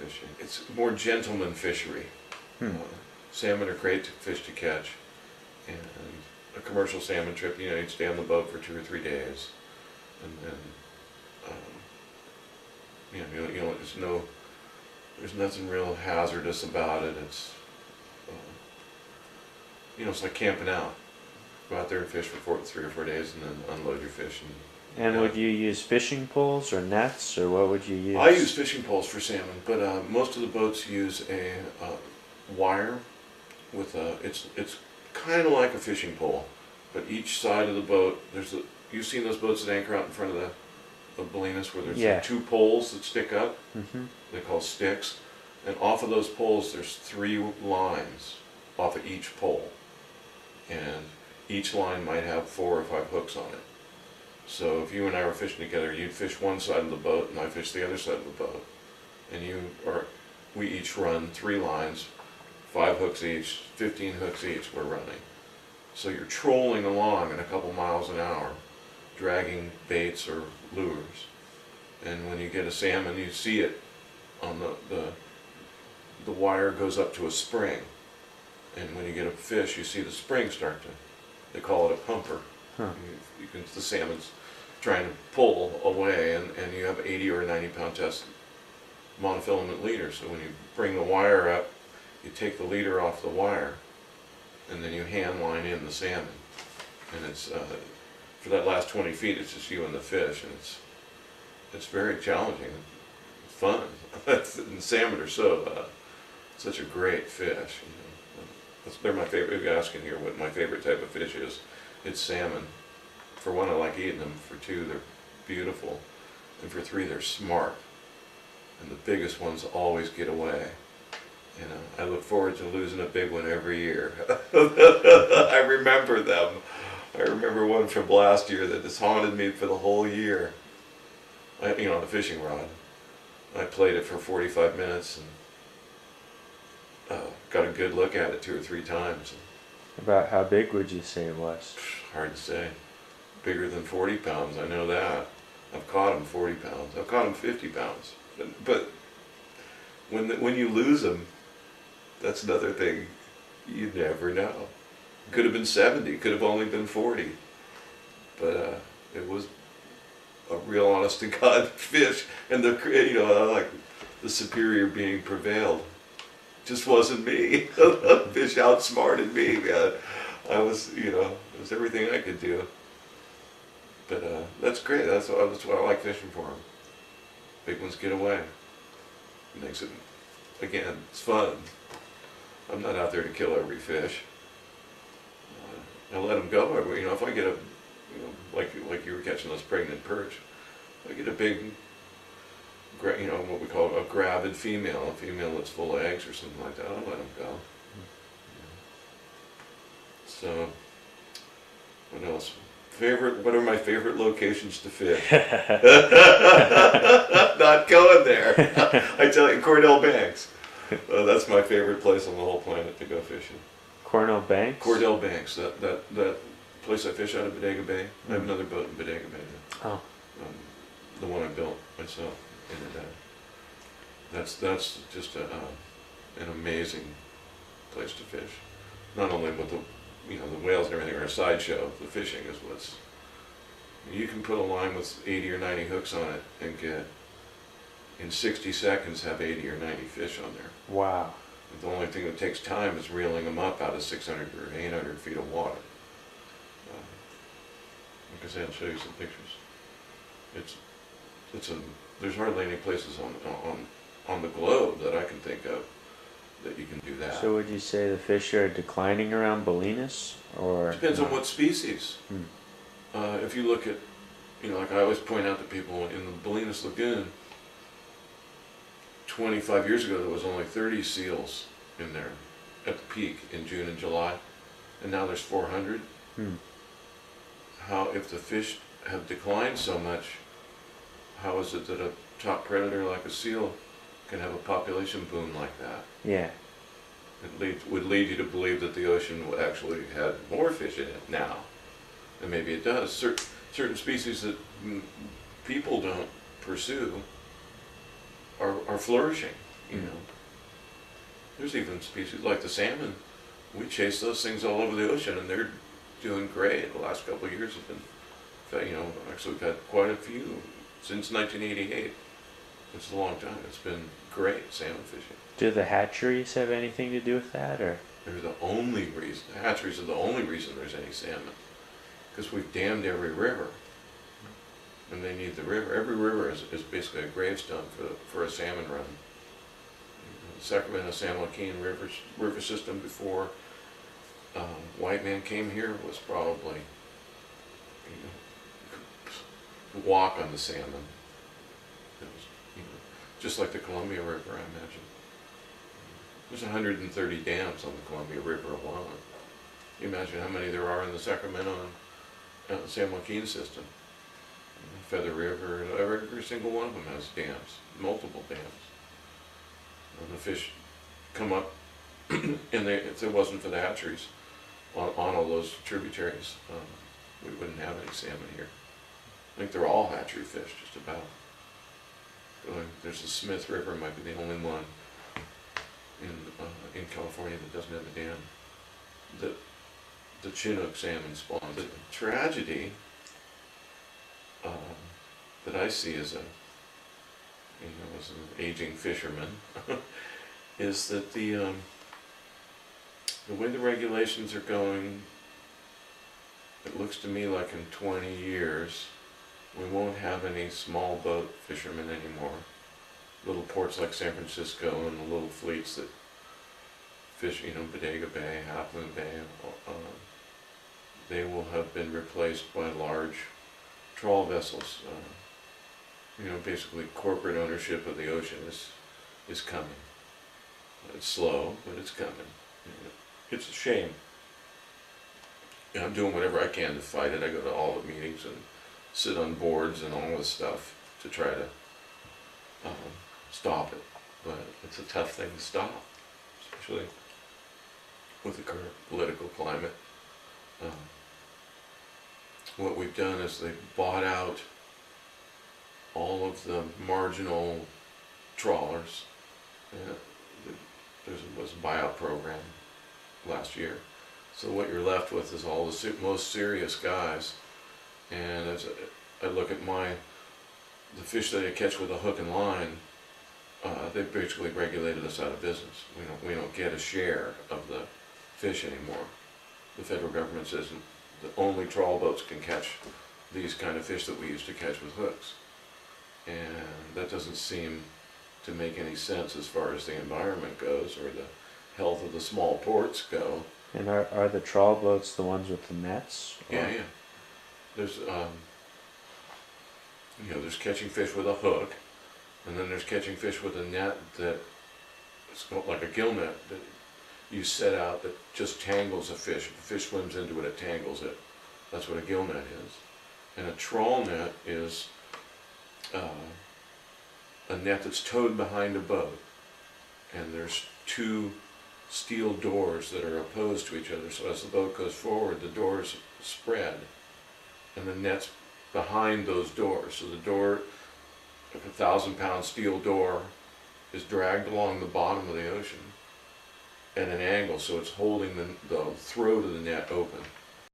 fishing. It's more gentleman fishery. Salmon are great fish to catch, and a commercial salmon trip, you'd stay on the boat for 2 or 3 days, and then, there's nothing real hazardous about it. It's, it's like camping out. Go out there and fish for 3 or 4 days, and then unload your fish. And would you use fishing poles or nets, or what would you use? I use fishing poles for salmon, but most of the boats use a wire with it's kind of like a fishing pole, but each side of the boat, you've seen those boats that anchor out in front of the Bolinas where there's like 2 poles that stick up. They call sticks, and off of those poles there's 3 lines off of each pole, and each line might have 4 or 5 hooks on it. So if you and I were fishing together, you'd fish one side of the boat and I fish the other side of the boat, and we each run 3 lines, 5 hooks each, 15 hooks each we're running. So you're trolling along at a couple miles an hour, dragging baits or lures. And when you get a salmon, you see it on the wire goes up to a spring. And when you get a fish, you see the spring start to, they call it a pumper. The salmon's trying to pull away, and you have 80 or 90 pound test monofilament leader. So when you bring the wire up, you take the leader off the wire, and then you hand line in the salmon. And it's for that last 20 feet, it's just you and the fish, and it's very challenging, it's fun. And salmon are such a great fish. They're my favorite. If you're asking here what my favorite type of fish is, it's salmon. For one, I like eating them. For 2, they're beautiful. And for 3, they're smart. And the biggest ones always get away. And I look forward to losing a big one every year. I remember them. I remember one from last year that has haunted me for the whole year. On a fishing rod. I played it for 45 minutes and got a good look at it 2 or 3 times. About how big would you say it was? Hard to say. Bigger than 40 pounds, I know that. I've caught them 40 pounds. I've caught them 50 pounds. But when you lose them, that's another thing. You never know. Could have been 70, could have only been 40. But it was a real honest to God fish, and like the superior being prevailed. Just wasn't me. Fish outsmarted me, man. I was, it was everything I could do. But that's great. That's what I like fishing for them. Big ones get away. It makes it, again, it's fun. I'm not out there to kill every fish. I let them go. If I get like you were catching those pregnant perch, if I get a big, what we call a gravid female, a female that's full of eggs or something like that, I'll let them go. So, what else? What are my favorite locations to fish? Not going there. I tell you, Cordell Banks. That's my favorite place on the whole planet to go fishing. Cornell Banks? Cordell Banks, that place I fish out of Bodega Bay. I have another boat in Bodega Bay now. Oh. The one I built myself. And that's just an amazing place to fish. Not only with the whales and everything are a sideshow, the fishing is what's. You can put a line with 80 or 90 hooks on it and get, in 60 seconds, have 80 or 90 fish on there. Wow. The only thing that takes time is reeling them up out of 600 or 800 feet of water. Like I said, I'll show you some pictures. There's hardly any places on the globe that I can think of that you can do that. So would you say the fish are declining around Bolinas, or? Depends on what species. If you look at, like I always point out to people, in the Bolinas Lagoon, 25 years ago there was only 30 seals in there at the peak in June and July, and now there's 400. How, if the fish have declined so much, how is it that a top predator like a seal can have a population boom like that? Yeah. It would lead you to believe that the ocean actually had more fish in it now, and maybe it does. Certain species that people don't pursue are flourishing. you know. There's even species like the salmon. We chase those things all over the ocean, and they're doing great. The last couple of years have been, you know, actually we've had quite a few since 1988. It's a long time. It's been great salmon fishing. Do the hatcheries have anything to do with that, or? They're the only reason. The hatcheries are the only reason there's any salmon, because we've dammed every river, and they need the river. Every river is basically a gravestone for a salmon run. The Sacramento San Joaquin river system before white man came here was probably, you know, walk on the salmon. It was, you know, just like the Columbia River, I imagine. There's 130 dams on the Columbia River alone. You imagine how many there are in the Sacramento and San Joaquin system. Feather River, every single one of them has dams, multiple dams. And the fish come up, and if it wasn't for the hatcheries on all those tributaries, we wouldn't have any salmon here. I think they're all hatchery fish, just about. There's the Smith River, might be the only one in California that doesn't have a dam. The Chinook salmon spawn. The tragedy that I see as as an aging fisherman, is that the way the regulations are going, it looks to me like in 20 years we won't have any small boat fishermen anymore. Little ports like San Francisco and the little fleets that fish, you know, Bodega Bay, Half Moon Bay, they will have been replaced by large trawl vessels. You know, basically corporate ownership of the ocean is coming. It's slow, but it's coming. It's a shame. And I'm doing whatever I can to fight it. I go to all the meetings and sit on boards and all this stuff to try to stop it. But it's a tough thing to stop, especially with the current political climate. What we've done is they've bought out all of the marginal trawlers. There was a buyout program last year. So what you're left with is all the most serious guys. And as I look at the fish that I catch with a hook and line, they've basically regulated us out of business. We don't get a share of the fish anymore. The federal government says that only trawl boats can catch these kind of fish that we used to catch with hooks. And that doesn't seem to make any sense as far as the environment goes or the health of the small ports go. And are the trawl boats the ones with the nets? Or? Yeah. There's there's catching fish with a hook, and then there's catching fish with a net that it's like a gill net that you set out that just tangles a fish. If the fish swims into it, it tangles it. That's what a gill net is. And a trawl net is a net that's towed behind a boat, and there's two steel doors that are opposed to each other, so as the boat goes forward the doors spread and the net's behind those doors. So the door, like a 1,000-pound steel door, is dragged along the bottom of the ocean at an angle, so it's holding the throat of the net open.